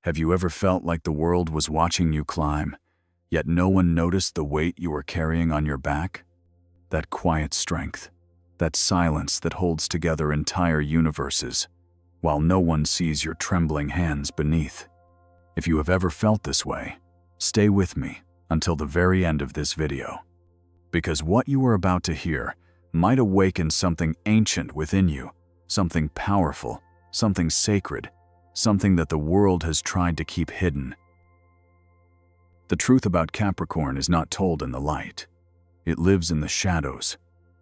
Have you ever felt like the world was watching you climb, yet no one noticed the weight you were carrying on your back? That quiet strength, that silence that holds together entire universes, while no one sees your trembling hands beneath. If you have ever felt this way, stay with me until the very end of this video. Because what you are about to hear might awaken something ancient within you, something powerful, something sacred, something that the world has tried to keep hidden. The truth about Capricorn is not told in the light. It lives in the shadows,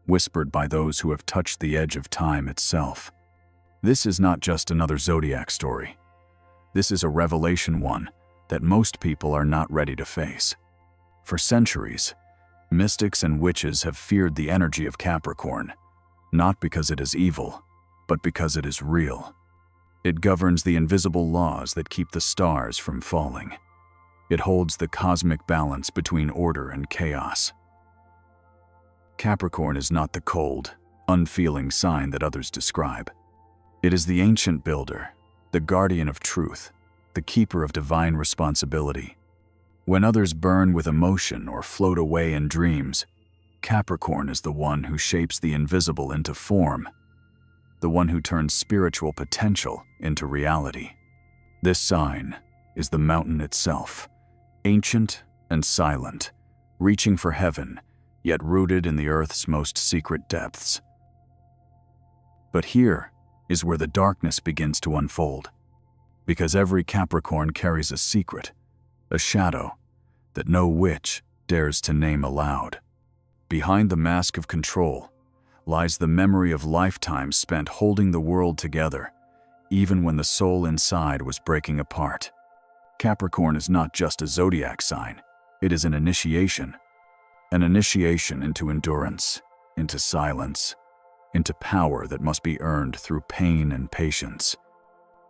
whispered by those who have touched the edge of time itself. This is not just another zodiac story. This is a revelation one that most people are not ready to face. For centuries, mystics and witches have feared the energy of Capricorn, not because it is evil, but because it is real. It governs the invisible laws that keep the stars from falling. It holds the cosmic balance between order and chaos. Capricorn is not the cold, unfeeling sign that others describe. It is the ancient builder, the guardian of truth, the keeper of divine responsibility. When others burn with emotion or float away in dreams, Capricorn is the one who shapes the invisible into form, the one who turns spiritual potential into reality. This sign is the mountain itself, ancient and silent, reaching for heaven, yet rooted in the earth's most secret depths. But here is where the darkness begins to unfold, because every Capricorn carries a secret, a shadow that no witch dares to name aloud. Behind the mask of control lies the memory of lifetimes spent holding the world together, even when the soul inside was breaking apart. Capricorn is not just a zodiac sign, it is an initiation into endurance, into silence, into power that must be earned through pain and patience.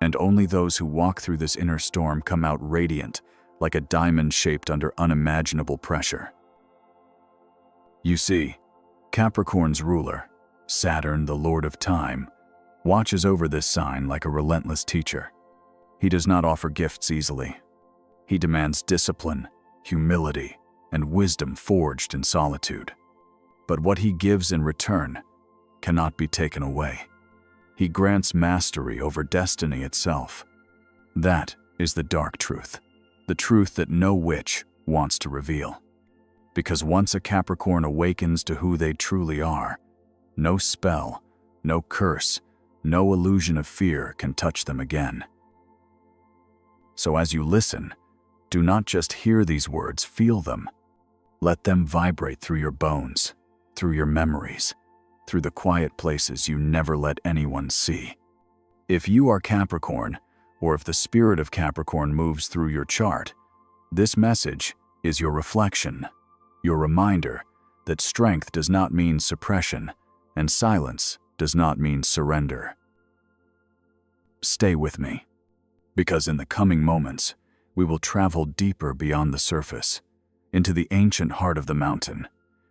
And only those who walk through this inner storm come out radiant, like a diamond shaped under unimaginable pressure. You see, Capricorn's ruler, Saturn, the Lord of Time, watches over this sign like a relentless teacher. He does not offer gifts easily. He demands discipline, humility, and wisdom forged in solitude. But what he gives in return cannot be taken away. He grants mastery over destiny itself. That is the dark truth, the truth that no witch wants to reveal. Because once a Capricorn awakens to who they truly are, no spell, no curse, no illusion of fear can touch them again. So as you listen, do not just hear these words, feel them. Let them vibrate through your bones, through your memories, through the quiet places you never let anyone see. If you are Capricorn, or if the spirit of Capricorn moves through your chart, this message is your reflection, your reminder that strength does not mean suppression, and silence does not mean surrender. Stay with me, because in the coming moments, we will travel deeper beyond the surface, into the ancient heart of the mountain,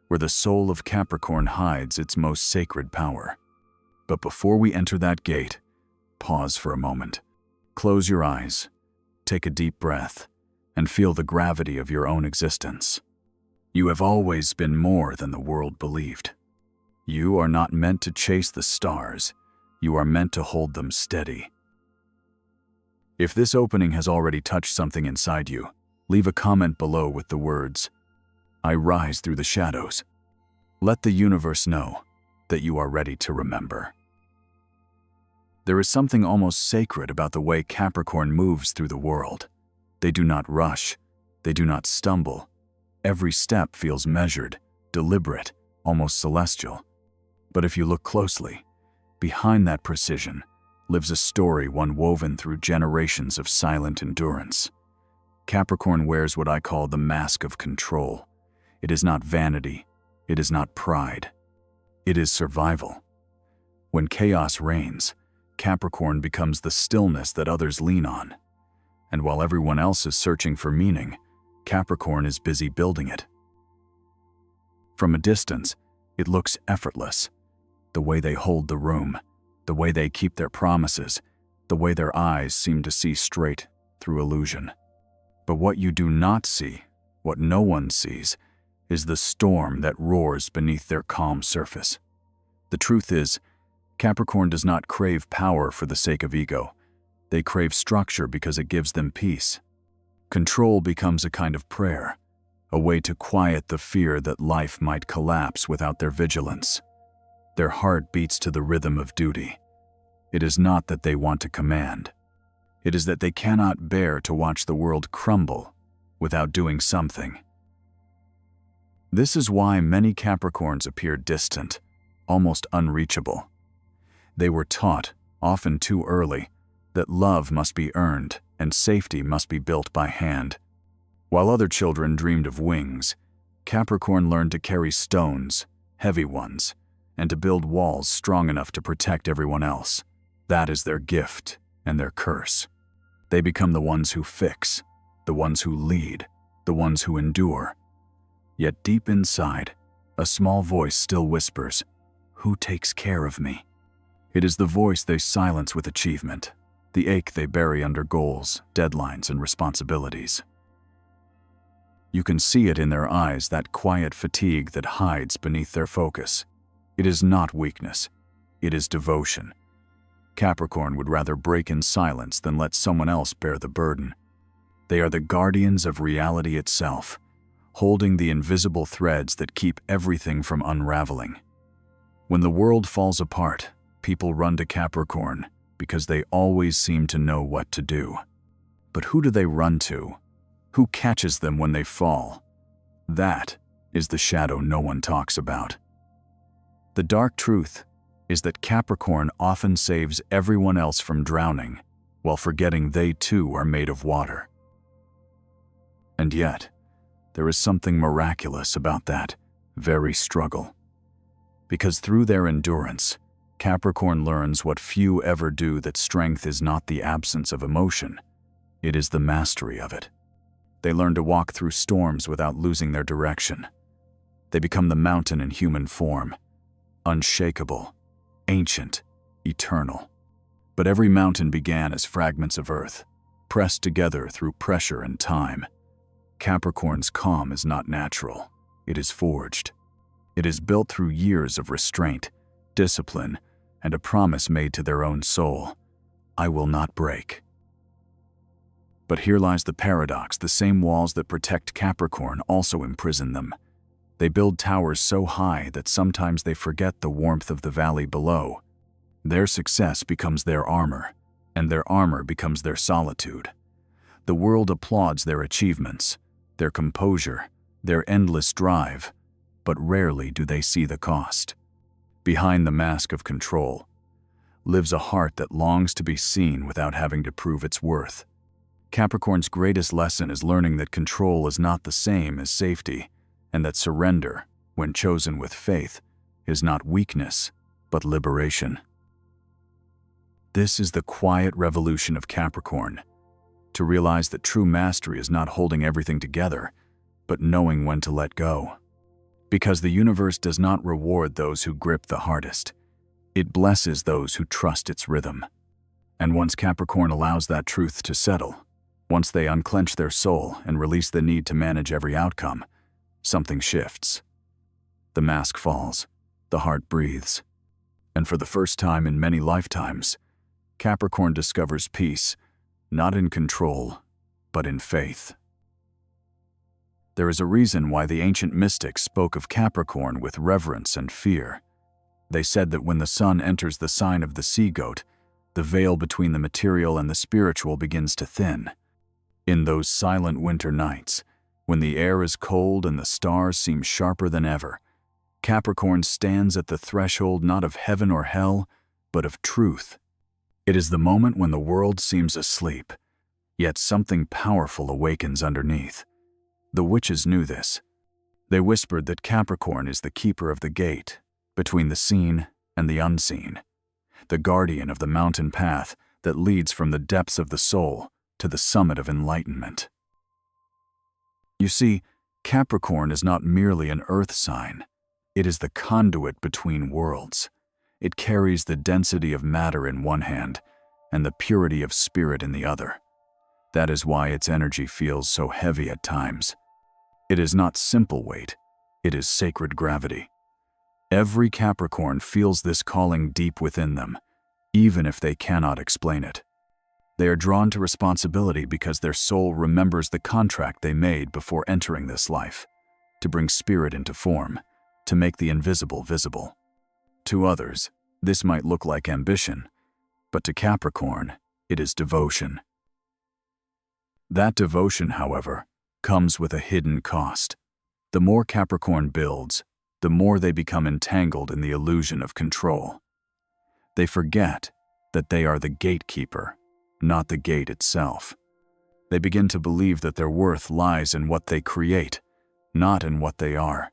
where the soul of Capricorn hides its most sacred power. But before we enter that gate, pause for a moment. Close your eyes, take a deep breath, and feel the gravity of your own existence. You have always been more than the world believed. You are not meant to chase the stars, you are meant to hold them steady. If this opening has already touched something inside you, leave a comment below with the words, "I rise through the shadows." Let the universe know that you are ready to remember. There is something almost sacred about the way Capricorn moves through the world. They do not rush, they do not stumble. Every step feels measured, deliberate, almost celestial. But if you look closely, behind that precision lives a story one woven through generations of silent endurance. Capricorn wears what I call the mask of control. It is not vanity, it is not pride, it is survival. When chaos reigns, Capricorn becomes the stillness that others lean on. And while everyone else is searching for meaning, Capricorn is busy building it. From a distance, it looks effortless. The way they hold the room, the way they keep their promises, the way their eyes seem to see straight through illusion. But what you do not see, what no one sees, is the storm that roars beneath their calm surface. The truth is, Capricorn does not crave power for the sake of ego. They crave structure because it gives them peace. Control becomes a kind of prayer, a way to quiet the fear that life might collapse without their vigilance. Their heart beats to the rhythm of duty. It is not that they want to command. It is that they cannot bear to watch the world crumble without doing something. This is why many Capricorns appear distant, almost unreachable. They were taught, often too early, that love must be earned and safety must be built by hand. While other children dreamed of wings, Capricorn learned to carry stones, heavy ones, and to build walls strong enough to protect everyone else. That is their gift and their curse. They become the ones who fix, the ones who lead, the ones who endure. Yet deep inside, a small voice still whispers, "Who takes care of me?" It is the voice they silence with achievement, the ache they bury under goals, deadlines, and responsibilities. You can see it in their eyes, that quiet fatigue that hides beneath their focus. It is not weakness, it is devotion. Capricorn would rather break in silence than let someone else bear the burden. They are the guardians of reality itself, holding the invisible threads that keep everything from unraveling. When the world falls apart, people run to Capricorn because they always seem to know what to do. But who do they run to? Who catches them when they fall? That is the shadow no one talks about. The dark truth is that Capricorn often saves everyone else from drowning, while forgetting they too are made of water. And yet, there is something miraculous about that very struggle. Because through their endurance, Capricorn learns what few ever do, that strength is not the absence of emotion, it is the mastery of it. They learn to walk through storms without losing their direction. They become the mountain in human form, unshakable, ancient, eternal. But every mountain began as fragments of earth, pressed together through pressure and time. Capricorn's calm is not natural, it is forged. It is built through years of restraint, discipline, and a promise made to their own soul: I will not break. But here lies the paradox: the same walls that protect Capricorn also imprison them. They build towers so high that sometimes they forget the warmth of the valley below. Their success becomes their armor, and their armor becomes their solitude. The world applauds their achievements, their composure, their endless drive, but rarely do they see the cost. Behind the mask of control lives a heart that longs to be seen without having to prove its worth. Capricorn's greatest lesson is learning that control is not the same as safety, and that surrender, when chosen with faith, is not weakness, but liberation. This is the quiet revolution of Capricorn, to realize that true mastery is not holding everything together, but knowing when to let go. Because the universe does not reward those who grip the hardest. It blesses those who trust its rhythm. And once Capricorn allows that truth to settle, once they unclench their soul and release the need to manage every outcome, something shifts. The mask falls, the heart breathes, and for the first time in many lifetimes, Capricorn discovers peace, not in control, but in faith. There is a reason why the ancient mystics spoke of Capricorn with reverence and fear. They said that when the sun enters the sign of the sea goat, the veil between the material and the spiritual begins to thin. In those silent winter nights, when the air is cold and the stars seem sharper than ever, Capricorn stands at the threshold not of heaven or hell, but of truth. It is the moment when the world seems asleep, yet something powerful awakens underneath. The witches knew this. They whispered that Capricorn is the keeper of the gate, between the seen and the unseen, the guardian of the mountain path that leads from the depths of the soul to the summit of enlightenment. You see, Capricorn is not merely an earth sign. It is the conduit between worlds. It carries the density of matter in one hand and the purity of spirit in the other. That is why its energy feels so heavy at times. It is not simple weight, it is sacred gravity. Every Capricorn feels this calling deep within them, even if they cannot explain it. They are drawn to responsibility because their soul remembers the contract they made before entering this life, to bring spirit into form, to make the invisible visible. To others, this might look like ambition, but to Capricorn, it is devotion. That devotion, however, comes with a hidden cost. The more Capricorn builds, the more they become entangled in the illusion of control. They forget that they are the gatekeeper, not the gate itself. They begin to believe that their worth lies in what they create, not in what they are.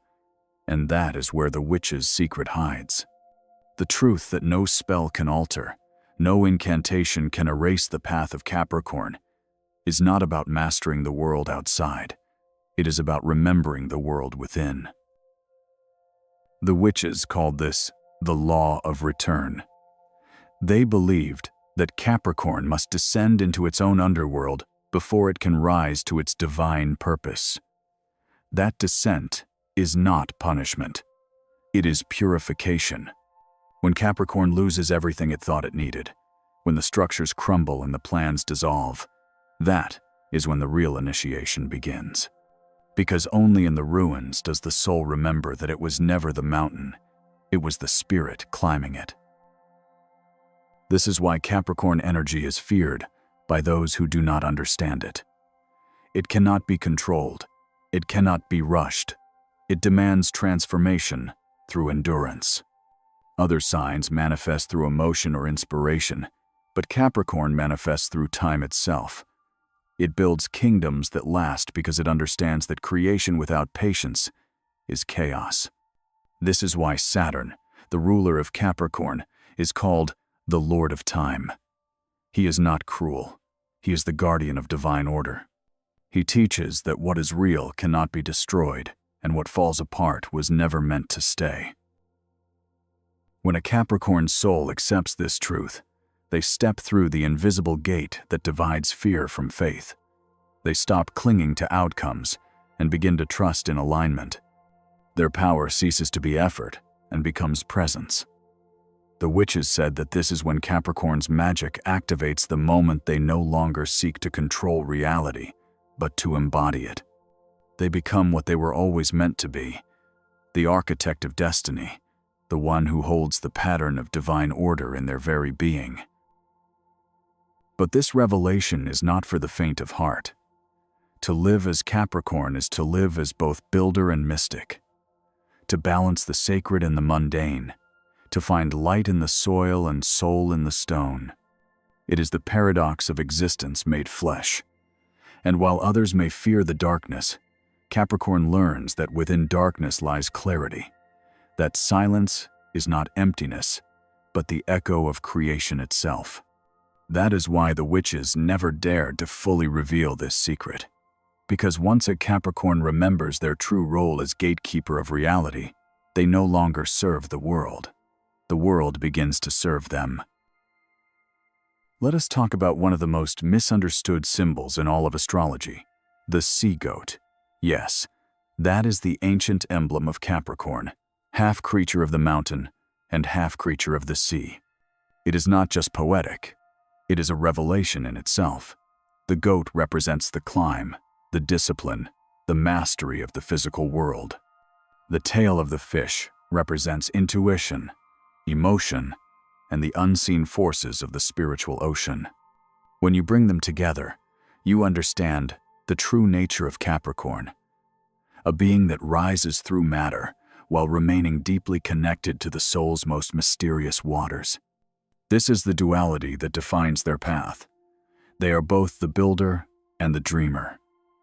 And that is where the witch's secret hides. The truth that no spell can alter, no incantation can erase the path of Capricorn, is not about mastering the world outside. It is about remembering the world within. The witches called this the law of return. They believed that Capricorn must descend into its own underworld before it can rise to its divine purpose. That descent is not punishment. It is purification. When Capricorn loses everything it thought it needed, when the structures crumble and the plans dissolve, that is when the real initiation begins. Because only in the ruins does the soul remember that it was never the mountain, it was the spirit climbing it. This is why Capricorn energy is feared by those who do not understand it. It cannot be controlled. It cannot be rushed. It demands transformation through endurance. Other signs manifest through emotion or inspiration, but Capricorn manifests through time itself. It builds kingdoms that last because it understands that creation without patience is chaos. This is why Saturn, the ruler of Capricorn, is called the Lord of Time. He is not cruel. He is the guardian of divine order. He teaches that what is real cannot be destroyed, and what falls apart was never meant to stay. When a Capricorn soul accepts this truth, they step through the invisible gate that divides fear from faith. They stop clinging to outcomes and begin to trust in alignment. Their power ceases to be effort and becomes presence. The witches said that this is when Capricorn's magic activates the moment they no longer seek to control reality, but to embody it. They become what they were always meant to be, the architect of destiny, the one who holds the pattern of divine order in their very being. But this revelation is not for the faint of heart. To live as Capricorn is to live as both builder and mystic, to balance the sacred and the mundane, to find light in the soil and soul in the stone. It is the paradox of existence made flesh. And while others may fear the darkness, Capricorn learns that within darkness lies clarity, that silence is not emptiness, but the echo of creation itself. That is why the witches never dared to fully reveal this secret. Because once a Capricorn remembers their true role as gatekeeper of reality, they no longer serve the world. The world begins to serve them. Let us talk about one of the most misunderstood symbols in all of astrology, the sea goat. Yes, that is the ancient emblem of Capricorn, half creature of the mountain and half creature of the sea. It is not just poetic, it is a revelation in itself. The goat represents the climb, the discipline, the mastery of the physical world. The tail of the fish represents intuition, emotion, and the unseen forces of the spiritual ocean. When you bring them together, you understand the true nature of Capricorn, a being that rises through matter while remaining deeply connected to the soul's most mysterious waters. This is the duality that defines their path. They are both the builder and the dreamer,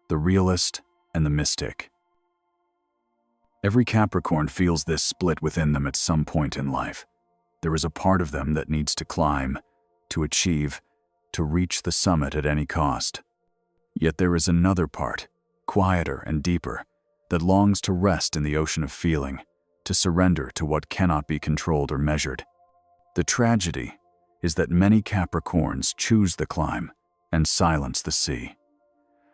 the realist and the mystic. Every Capricorn feels this split within them at some point in life. There is a part of them that needs to climb, to achieve, to reach the summit at any cost. Yet there is another part, quieter and deeper, that longs to rest in the ocean of feeling, to surrender to what cannot be controlled or measured. The tragedy is that many Capricorns choose the climb, and silence the sea.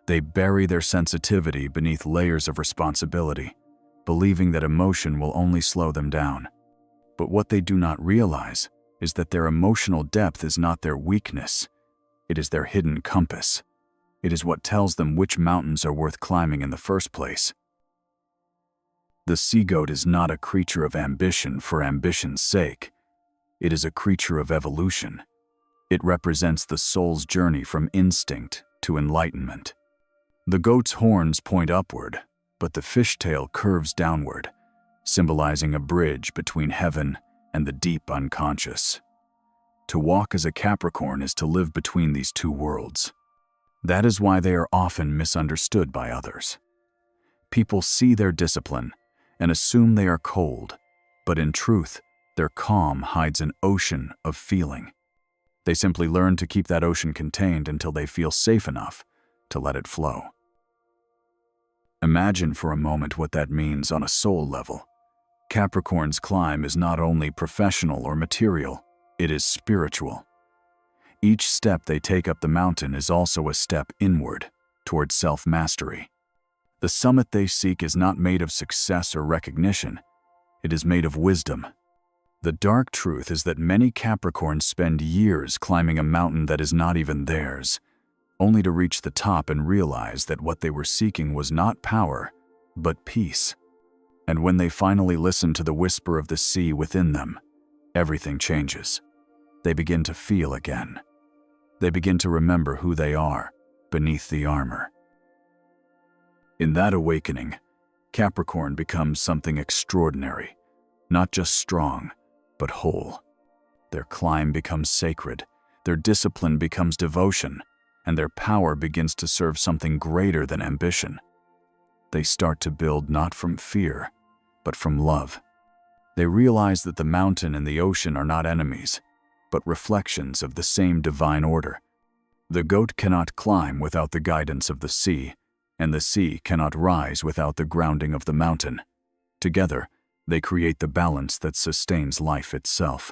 They bury their sensitivity beneath layers of responsibility, believing that emotion will only slow them down. But what they do not realize is that their emotional depth is not their weakness. It is their hidden compass. It is what tells them which mountains are worth climbing in the first place. The sea goat is not a creature of ambition for ambition's sake. It is a creature of evolution. It represents the soul's journey from instinct to enlightenment. The goat's horns point upward, but the fishtail curves downward, symbolizing a bridge between heaven and the deep unconscious. To walk as a Capricorn is to live between these two worlds. That is why they are often misunderstood by others. People see their discipline and assume they are cold, but in truth, their calm hides an ocean of feeling. They simply learn to keep that ocean contained until they feel safe enough to let it flow. Imagine for a moment what that means on a soul level. Capricorn's climb is not only professional or material, it is spiritual. Each step they take up the mountain is also a step inward, toward self-mastery. The summit they seek is not made of success or recognition. It is made of wisdom. The dark truth is that many Capricorns spend years climbing a mountain that is not even theirs, only to reach the top and realize that what they were seeking was not power, but peace. And when they finally listen to the whisper of the sea within them, everything changes. They begin to feel again. They begin to remember who they are beneath the armor. In that awakening, Capricorn becomes something extraordinary, not just strong, but whole. Their climb becomes sacred, their discipline becomes devotion, and their power begins to serve something greater than ambition. They start to build not from fear, but from love. They realize that the mountain and the ocean are not enemies, but reflections of the same divine order. The goat cannot climb without the guidance of the sea, and the sea cannot rise without the grounding of the mountain. Together, they create the balance that sustains life itself.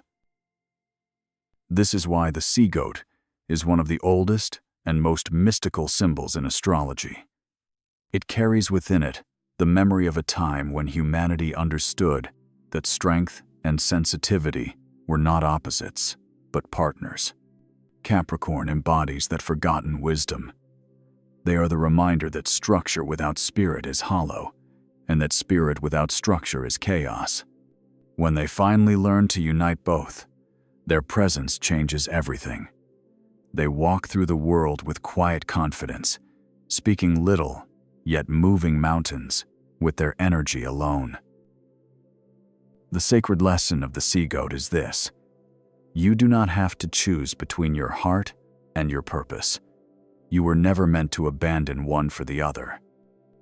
This is why the sea goat is one of the oldest and most mystical symbols in astrology. It carries within it the memory of a time when humanity understood that strength and sensitivity were not opposites, but partners. Capricorn embodies that forgotten wisdom. They are the reminder that structure without spirit is hollow, and that spirit without structure is chaos. When they finally learn to unite both, their presence changes everything. They walk through the world with quiet confidence, speaking little, yet moving mountains with their energy alone. The sacred lesson of the sea goat is this: you do not have to choose between your heart and your purpose. You were never meant to abandon one for the other.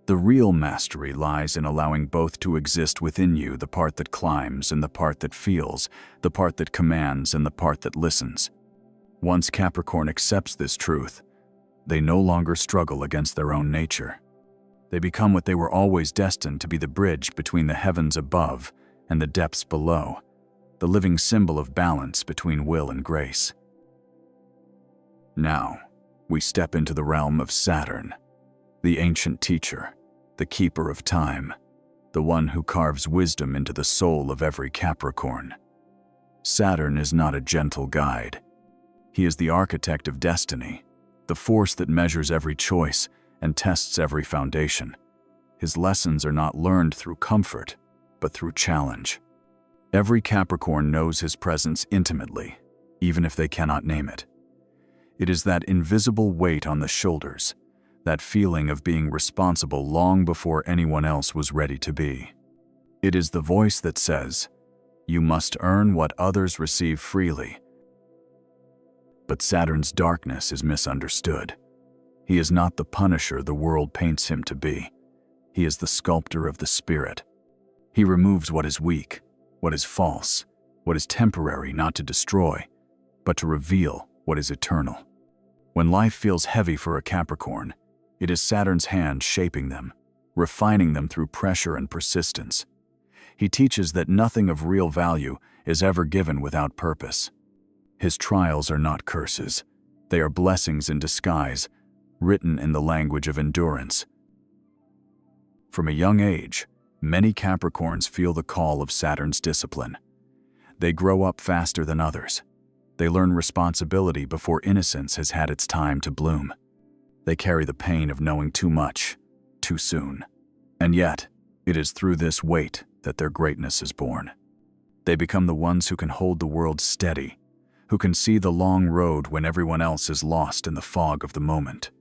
The real mastery lies in allowing both to exist within you, the part that climbs and the part that feels, the part that commands and the part that listens. Once Capricorn accepts this truth, they no longer struggle against their own nature. They become what they were always destined to be: the bridge between the heavens above and the depths below, the living symbol of balance between will and grace. Now, we step into the realm of Saturn, the ancient teacher, the keeper of time, the one who carves wisdom into the soul of every Capricorn. Saturn is not a gentle guide. He is the architect of destiny, the force that measures every choice and tests every foundation. His lessons are not learned through comfort, but through challenge. Every Capricorn knows his presence intimately, even if they cannot name it. It is that invisible weight on the shoulders, that feeling of being responsible long before anyone else was ready to be. It is the voice that says, "You must earn what others receive freely." But Saturn's darkness is misunderstood. He is not the punisher the world paints him to be. He is the sculptor of the spirit. He removes what is weak, what is false, what is temporary, not to destroy, but to reveal what is eternal. When life feels heavy for a Capricorn, it is Saturn's hand shaping them, refining them through pressure and persistence. He teaches that nothing of real value is ever given without purpose. His trials are not curses. They are blessings in disguise, written in the language of endurance. From a young age, many Capricorns feel the call of Saturn's discipline. They grow up faster than others. They learn responsibility before innocence has had its time to bloom. They carry the pain of knowing too much, too soon. And yet, it is through this weight that their greatness is born. They become the ones who can hold the world steady, who can see the long road when everyone else is lost in the fog of the moment.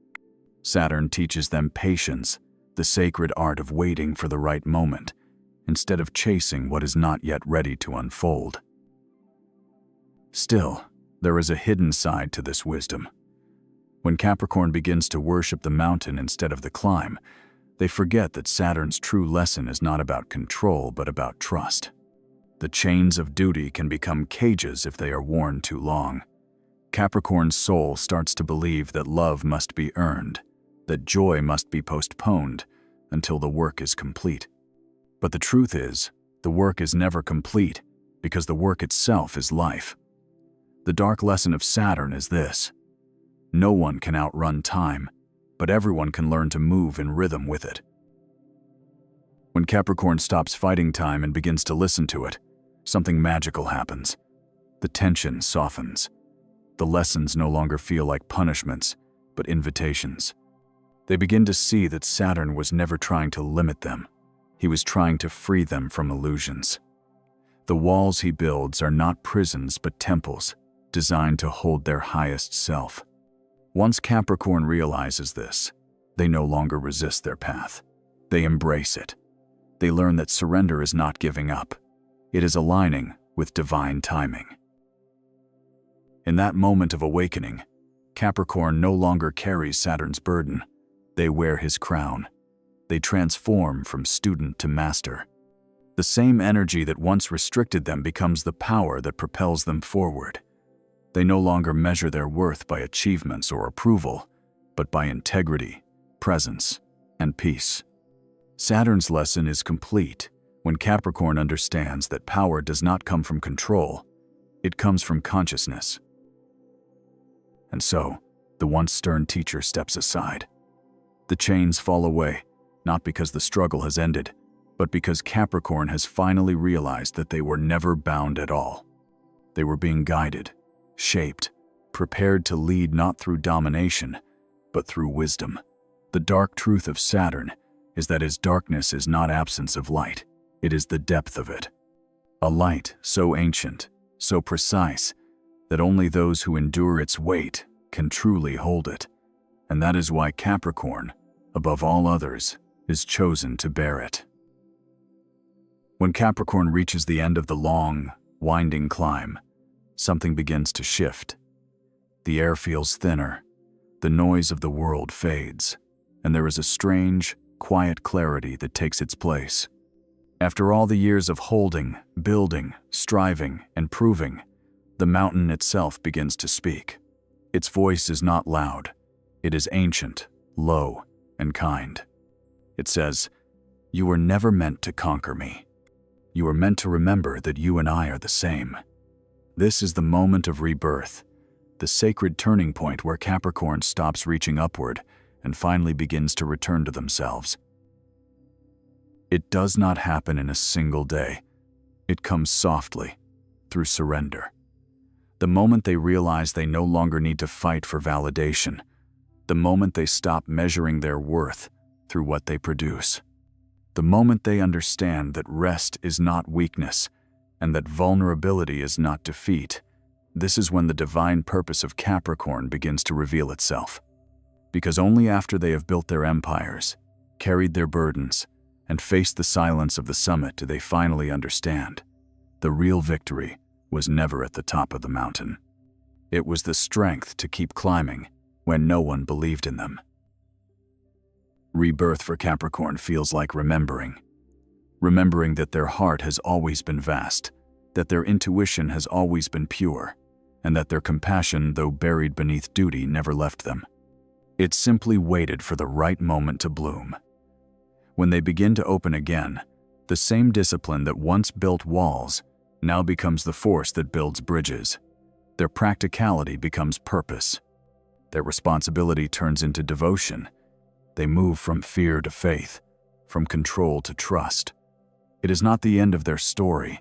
Saturn teaches them patience, the sacred art of waiting for the right moment, instead of chasing what is not yet ready to unfold. Still, there is a hidden side to this wisdom. When Capricorn begins to worship the mountain instead of the climb, they forget that Saturn's true lesson is not about control but about trust. The chains of duty can become cages if they are worn too long. Capricorn's soul starts to believe that love must be earned, that joy must be postponed until the work is complete. But the truth is, the work is never complete because the work itself is life. The dark lesson of Saturn is this: no one can outrun time, but everyone can learn to move in rhythm with it. When Capricorn stops fighting time and begins to listen to it, something magical happens. The tension softens. The lessons no longer feel like punishments, but invitations. They begin to see that Saturn was never trying to limit them. He was trying to free them from illusions. The walls he builds are not prisons but temples, designed to hold their highest self. Once Capricorn realizes this, they no longer resist their path. They embrace it. They learn that surrender is not giving up. It is aligning with divine timing. In that moment of awakening, Capricorn no longer carries Saturn's burden. They wear his crown. They transform from student to master. The same energy that once restricted them becomes the power that propels them forward. They no longer measure their worth by achievements or approval, but by integrity, presence, and peace. Saturn's lesson is complete when Capricorn understands that power does not come from control, it comes from consciousness. And so, the once stern teacher steps aside. The chains fall away, not because the struggle has ended, but because Capricorn has finally realized that they were never bound at all. They were being guided, shaped, prepared to lead not through domination, but through wisdom. The dark truth of Saturn is that his darkness is not absence of light, it is the depth of it. A light so ancient, so precise, that only those who endure its weight can truly hold it. And that is why Capricorn, above all others, is chosen to bear it. When Capricorn reaches the end of the long, winding climb, something begins to shift. The air feels thinner, the noise of the world fades, and there is a strange, quiet clarity that takes its place. After all the years of holding, building, striving, and proving, the mountain itself begins to speak. Its voice is not loud. It is ancient, low, and kind. It says, "You were never meant to conquer me. You were meant to remember that you and I are the same." This is the moment of rebirth, the sacred turning point where Capricorn stops reaching upward and finally begins to return to themselves. It does not happen in a single day. It comes softly, through surrender. The moment they realize they no longer need to fight for validation, the moment they stop measuring their worth through what they produce, the moment they understand that rest is not weakness and that vulnerability is not defeat, this is when the divine purpose of Capricorn begins to reveal itself. Because only after they have built their empires, carried their burdens, and faced the silence of the summit do they finally understand. The real victory was never at the top of the mountain. It was the strength to keep climbing when no one believed in them. Rebirth for Capricorn feels like remembering that their heart has always been vast, that their intuition has always been pure, and that their compassion, though buried beneath duty, never left them. It simply waited for the right moment to bloom. When they begin to open again, the same discipline that once built walls now becomes the force that builds bridges. Their practicality becomes purpose. Their responsibility turns into devotion. They move from fear to faith, from control to trust. It is not the end of their story.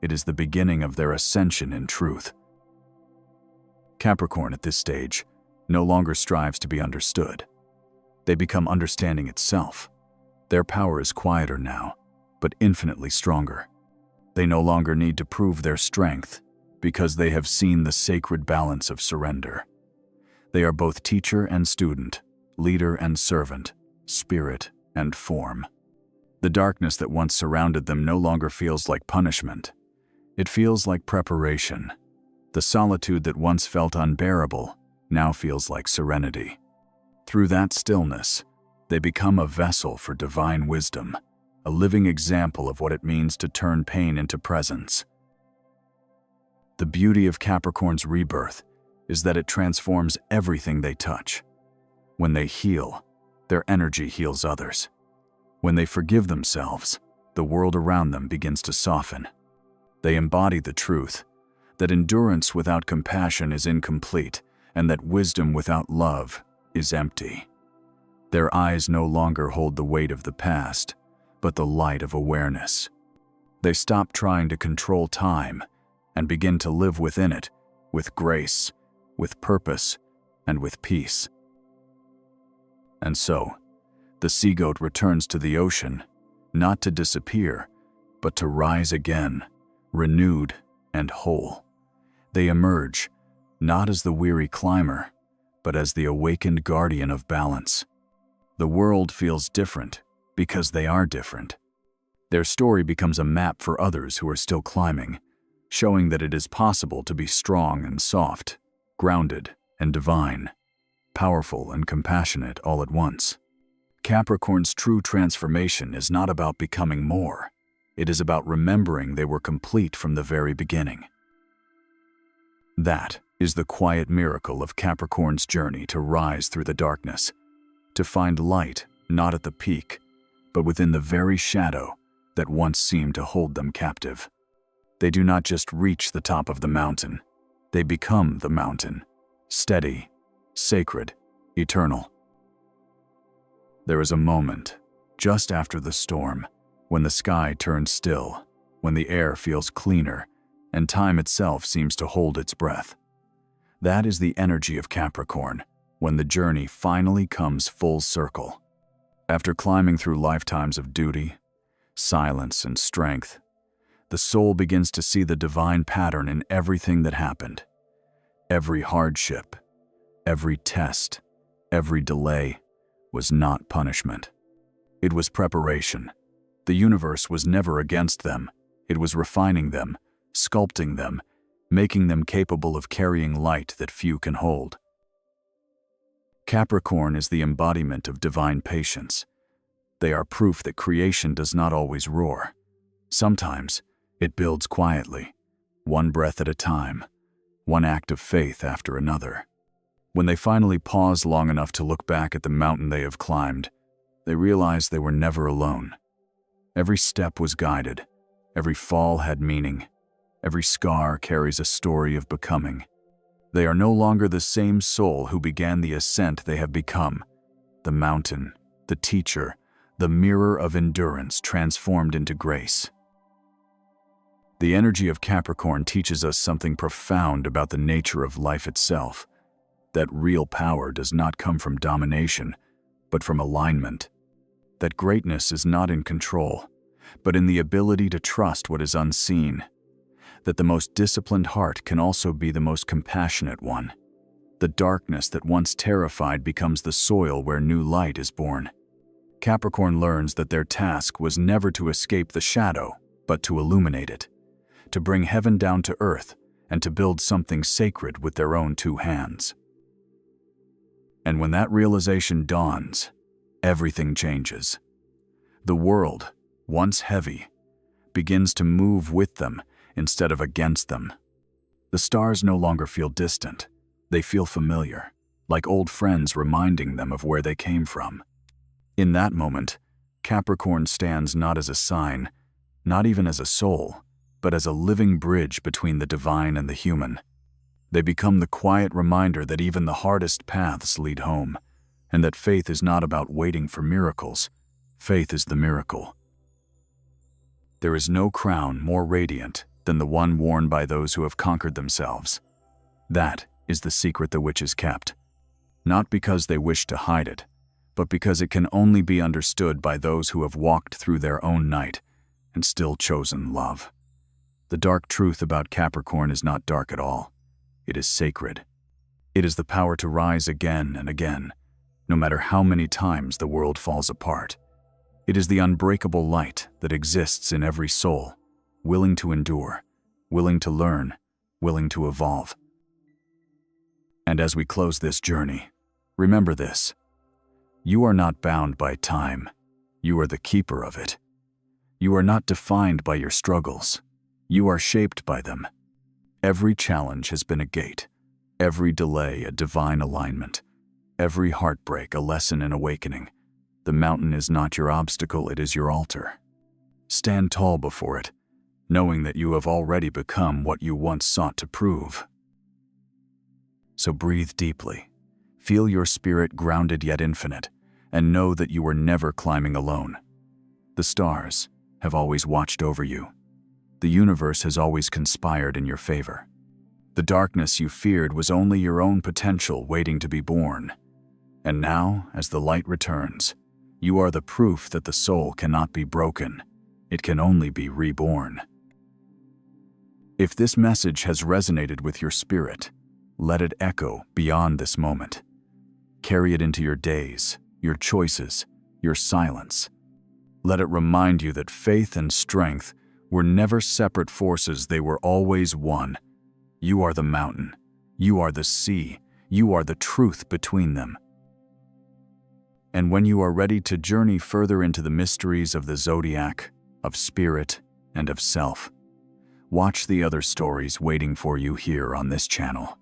It is the beginning of their ascension in truth. Capricorn at this stage no longer strives to be understood. They become understanding itself. Their power is quieter now, but infinitely stronger. They no longer need to prove their strength because they have seen the sacred balance of surrender. They are both teacher and student, leader and servant, spirit and form. The darkness that once surrounded them no longer feels like punishment. It feels like preparation. The solitude that once felt unbearable now feels like serenity. Through that stillness, they become a vessel for divine wisdom, a living example of what it means to turn pain into presence. The beauty of Capricorn's rebirth is that it transforms everything they touch. When they heal, their energy heals others. When they forgive themselves, the world around them begins to soften. They embody the truth that endurance without compassion is incomplete, and that wisdom without love is empty. Their eyes no longer hold the weight of the past, but the light of awareness. They stop trying to control time and begin to live within it, with grace, with purpose, and with peace. And so, the sea goat returns to the ocean, not to disappear, but to rise again, renewed and whole. They emerge, not as the weary climber, but as the awakened guardian of balance. The world feels different because they are different. Their story becomes a map for others who are still climbing, showing that it is possible to be strong and soft, grounded and divine, powerful and compassionate all at once. Capricorn's true transformation is not about becoming more. It is about remembering they were complete from the very beginning. That is the quiet miracle of Capricorn's journey to rise through the darkness, to find light not at the peak, but within the very shadow that once seemed to hold them captive. They do not just reach the top of the mountain, they become the mountain, steady, sacred, eternal. There is a moment, just after the storm, when the sky turns still, when the air feels cleaner, and time itself seems to hold its breath. That is the energy of Capricorn, when the journey finally comes full circle. After climbing through lifetimes of duty, silence, and strength, the soul begins to see the divine pattern in everything that happened. Every hardship, every test, every delay was not punishment. It was preparation. The universe was never against them. It was refining them, sculpting them, making them capable of carrying light that few can hold. Capricorn is the embodiment of divine patience. They are proof that creation does not always roar. Sometimes it builds quietly, one breath at a time, one act of faith after another. When they finally pause long enough to look back at the mountain they have climbed, they realize they were never alone. Every step was guided, every fall had meaning, every scar carries a story of becoming. They are no longer the same soul who began the ascent. They have become the mountain, the teacher, the mirror of endurance transformed into grace. The energy of Capricorn teaches us something profound about the nature of life itself, that real power does not come from domination, but from alignment, that greatness is not in control, but in the ability to trust what is unseen, that the most disciplined heart can also be the most compassionate one. The darkness that once terrified becomes the soil where new light is born. Capricorn learns that their task was never to escape the shadow, but to illuminate it, to bring heaven down to earth, and to build something sacred with their own two hands. And when that realization dawns, everything changes. The world, once heavy, begins to move with them instead of against them. The stars no longer feel distant. They feel familiar, like old friends reminding them of where they came from. In that moment, Capricorn stands not as a sign, not even as a soul, but as a living bridge between the divine and the human. They become the quiet reminder that even the hardest paths lead home, and that faith is not about waiting for miracles. Faith is the miracle. There is no crown more radiant than the one worn by those who have conquered themselves. That is the secret the witches kept, not because they wished to hide it, but because it can only be understood by those who have walked through their own night and still chosen love. The dark truth about Capricorn is not dark at all. It is sacred. It is the power to rise again and again, no matter how many times the world falls apart. It is the unbreakable light that exists in every soul, willing to endure, willing to learn, willing to evolve. And as we close this journey, remember this: you are not bound by time. You are the keeper of it. You are not defined by your struggles. You are shaped by them. Every challenge has been a gate, every delay a divine alignment, every heartbreak a lesson in awakening. The mountain is not your obstacle, it is your altar. Stand tall before it, knowing that you have already become what you once sought to prove. So breathe deeply, feel your spirit grounded yet infinite, and know that you are never climbing alone. The stars have always watched over you. The universe has always conspired in your favor. The darkness you feared was only your own potential waiting to be born. And now, as the light returns, you are the proof that the soul cannot be broken. It can only be reborn. If this message has resonated with your spirit, let it echo beyond this moment. Carry it into your days, your choices, your silence. Let it remind you that faith and strength were never separate forces, they were always one. You are the mountain, you are the sea, you are the truth between them. And when you are ready to journey further into the mysteries of the zodiac, of spirit, and of self, watch the other stories waiting for you here on this channel.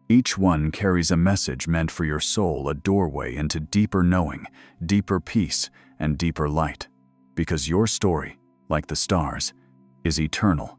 Each one carries a message meant for your soul, a doorway into deeper knowing, deeper peace, and deeper light. Because your story, like the stars, is eternal